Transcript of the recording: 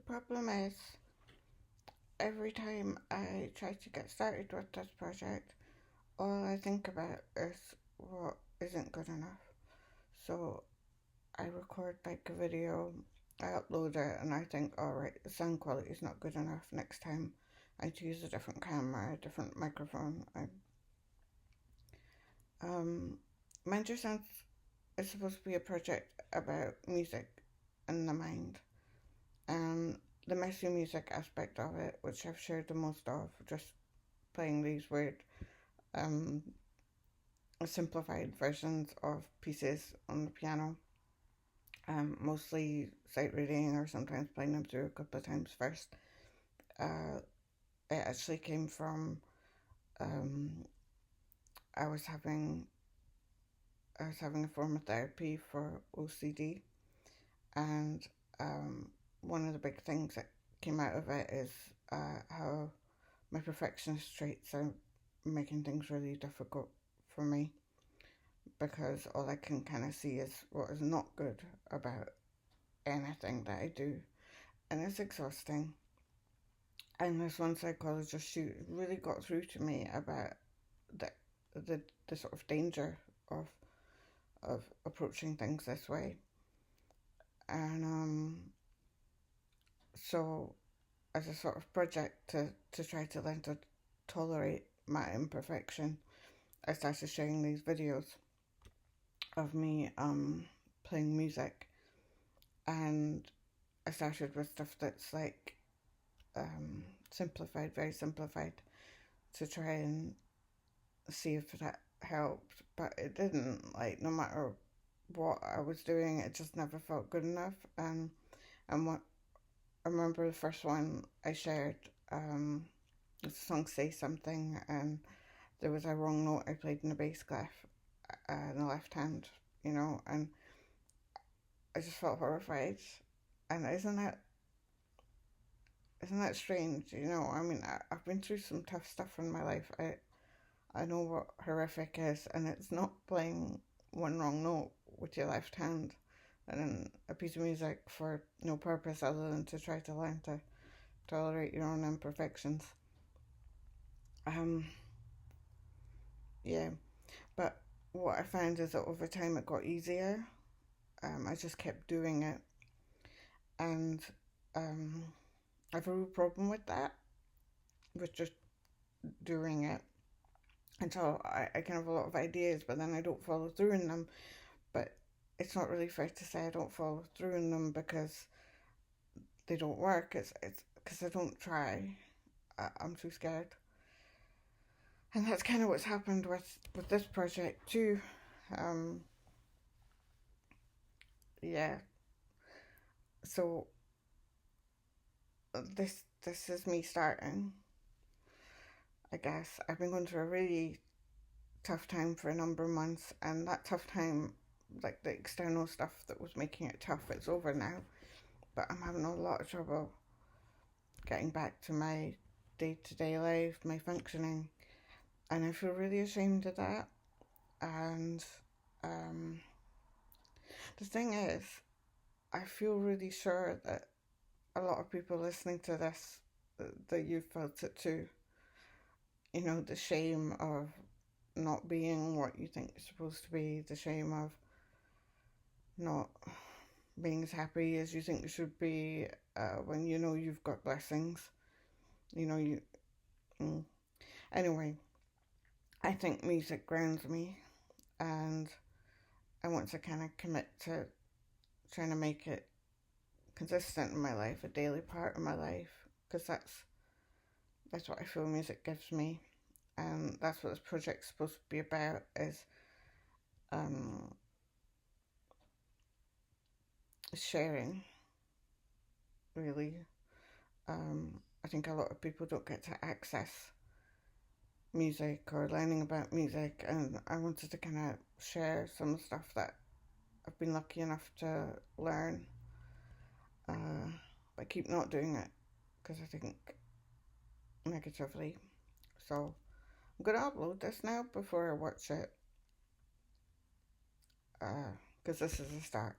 problem is, every time I try to get started with this project, all I think about is what isn't good enough. So I record like a video, I upload it, and I think, alright, the sound quality is not good enough. Next time I need to use a different camera, a different microphone. Um, Mind Your Sounds is supposed to be a project about music and the mind. And the messy music aspect of it, which I've shared the most of, just playing these weird, um, simplified versions of pieces on the piano. Mostly sight reading or sometimes playing them through a couple of times first. Uh, it actually came from um, I was having a form of therapy for OCD, and one of the big things that came out of it is how my perfectionist traits are making things really difficult for me, because all I can kind of see is what is not good about anything that I do, and it's exhausting. And this one psychologist, she really got through to me about the the sort of danger of approaching things this way. And so as a sort of project to try to learn to tolerate my imperfection, I started sharing these videos of me playing music, and I started with stuff that's like simplified, very simplified, to try and see if that helped. But it didn't. Like, no matter what I was doing, it just never felt good enough. And what I remember, the first one I shared, the song "Say Something," and there was a wrong note I played in the bass clef, in the left hand, and I just felt horrified. And isn't that strange? I mean, I've been through some tough stuff in my life. I know what horrific is, and it's not playing one wrong note with your left hand and then a piece of music for no purpose other than to try to learn to tolerate your own imperfections. Um, yeah, but what I found is that over time it got easier. I just kept doing it, and um, I have a real problem with that, with just doing it. And so I can have a lot of ideas, but then I don't follow through in them. But it's not really fair to say I don't follow through in them because they don't work. It's because I don't try. I'm too scared. And that's kind of what's happened with this project too. Um, yeah. So this is me starting. I guess I've been going through a really tough time for a number of months, and that tough time, like the external stuff that was making it tough, it's over now. But I'm having a lot of trouble getting back to my day-to-day life, my functioning, and I feel really ashamed of that. And um, the thing is, I feel really sure that a lot of people listening to this, that you've felt it too. The shame of not being what you think you're supposed to be, the shame of not being as happy as you think you should be, when you've got blessings. You. Mm. Anyway, I think music grounds me, and I want to kind of commit to trying to make it consistent in my life, a daily part of my life, because that's what I feel music gives me, and that's what this project's supposed to be about, is um, sharing, really. I think a lot of people don't get to access music or learning about music, and I wanted to kind of share some stuff that I've been lucky enough to learn, but keep not doing it because I think negatively. So I'm gonna upload this now before I watch it, because this is a start.